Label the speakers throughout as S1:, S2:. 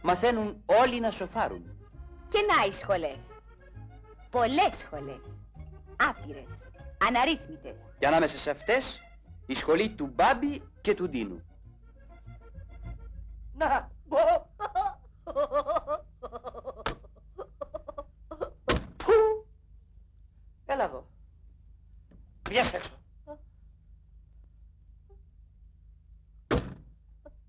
S1: μαθαίνουν όλοι να σοφάρουν.
S2: Και να οι σχολές. Πολλές σχολές. Άπειρες. Αναρρύθμιτες.
S1: Και ανάμεσα σε αυτές η σχολή του Μπάμπη και του Ντίνου.
S3: Να, Πού! Έλα εδώ. Βγες έξω.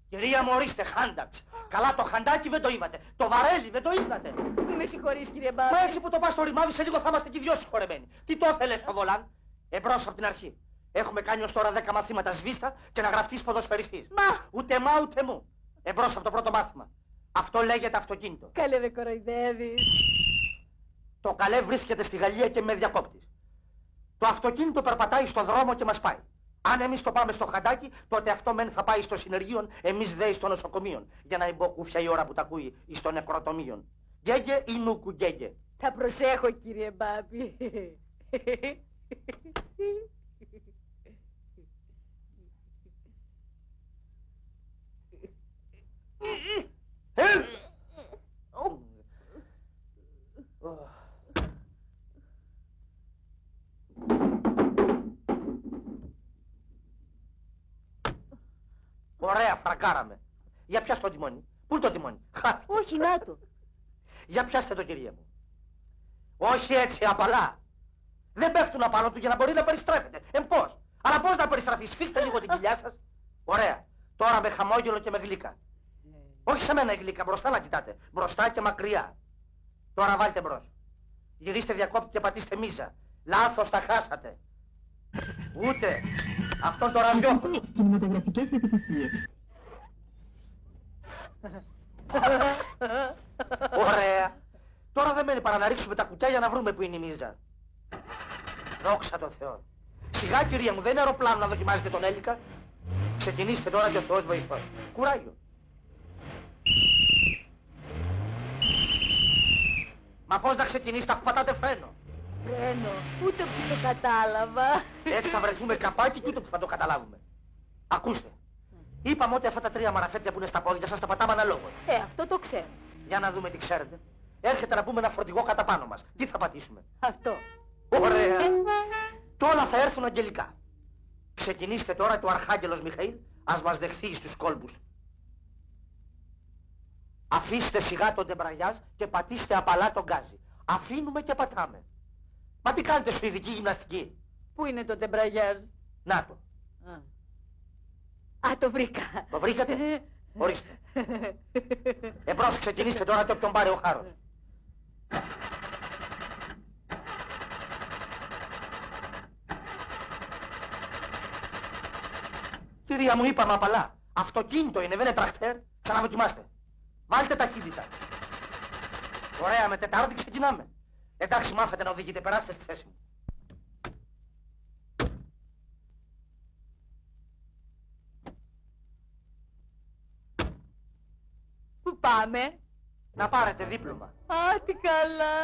S3: Κυρία μου, ορίστε, χάνταξ. Καλά, το χαντάκι δεν το είπατε. Το βαρέλι δεν το είδατε.
S2: Με συγχωρείς, κύριε Μπάμπη.
S3: Μα έτσι που το πας το ρημάδι, σε λίγο θα είμαστε και οι δυο συγχωρεμένοι. Τι το θέλες στο βολάν? Εμπρός από την αρχή. Έχουμε κάνει ως τώρα 10 μαθήματα σβήστα και να γραφτείς ποδοσφαιριστής.
S2: Μα!
S3: Ούτε μα ούτε μου. Εμπρός από το πρώτο μάθημα. Αυτό λέγεται αυτοκίνητο.
S2: Καλέ με κοροϊδεύεις.
S3: Το καλέ βρίσκεται στη Γαλλία και με διακόπτης. Το αυτοκίνητο περπατάει στο δρόμο και μας πάει. Αν εμείς το πάμε στο χαντάκι, τότε αυτό μεν θα πάει στο συνεργείο, εμείς δε στο νοσοκομείο. Για να μπω κουφιά η ώρα που τα ακούει εις το νεκροτομείο. Γκέγκε ή νούκου γκέγκε.
S2: Θα προσέχω, κύριε Μπάμπη.
S3: Ωραία, φραγκάραμε. Για πιάστε το τιμόνι. Πού είναι το τιμόνι? Χάθηκε.
S2: Όχι, να το.
S3: Για πιάστε το, κυρία μου. Όχι έτσι, απαλά. Δεν πέφτουν απάνω του για να μπορεί να περιστρέφεται. Πώς? Αλλά πώς να περιστραφεί? Σφίχτε λίγο την κοιλιά σας. Ωραία. Τώρα με χαμόγελο και με γλύκα. Όχι σε μένα η γλύκα, μπροστά να κοιτάτε. Μπροστά και μακριά. Τώρα βάλτε μπρος. Γυρίστε διακόπτη και πατήστε μίζα. Λάθος, τα χάσατε. Ούτε. Αυτόν το ραδιόφωνο.
S4: Κινηματογραφικές επιτυχίες.
S3: Ωραία. Τώρα δεν μένει παρά να ρίξουμε τα κουτιά για να βρούμε που είναι η μίζα. Δόξα τω Θεώ. Σιγά, κυρία μου, δεν είναι αεροπλάνο να δοκιμάζετε τον έλικα. Ξεκινήστε τώρα και ο Θεός βοηθός. Κουράγιο. Μα πώς να ξεκινήσετε αφού πατάτε φρένο?
S2: Φρένο, ούτε που το κατάλαβα.
S3: Έτσι θα βρεθούμε καπάκι και ούτε που θα το καταλάβουμε. Ακούστε. Είπαμε ότι αυτά τα 3 μαραφέτια που είναι στα πόδια σας τα πατάμε αναλόγως.
S2: Αυτό το ξέρω.
S3: Για να δούμε τι ξέρετε. Έρχεται να πούμε ένα φορτηγό κατά πάνω μας. Τι θα πατήσουμε?
S2: Αυτό.
S3: Ωραία. Κι όλα θα έρθουν αγγελικά. Ξεκινήστε τώρα και ο Αρχάγγελος Μιχαήλ ας μας δεχθεί στους κόλπους του. Αφήστε σιγά τον τεμπραγιάζ και πατήστε απαλά τον γκάζι. Αφήνουμε και πατάμε. Μα τι κάνετε σουηδική γυμναστική?
S2: Πού είναι το τεμπραγιάζ?
S3: Να το.
S2: Α, το βρήκα.
S3: Το βρήκατε? Ορίστε. Εμπρός, ξεκινήστε τώρα και όποιον πάρει ο χάρος. Κυρία μου, είπαμε απαλά. Αυτοκίνητο είναι, δεν είναι τραχτέρ. Ξαναδοκιμάστε. Βάλτε ταχύτητα. Ωραία, με τετάρτη ξεκινάμε. Εντάξει, μάθατε να οδηγείτε, περάστε στη θέση μου.
S2: Πού πάμε?
S3: Να πάρετε δίπλωμα.
S2: Α, τι καλά.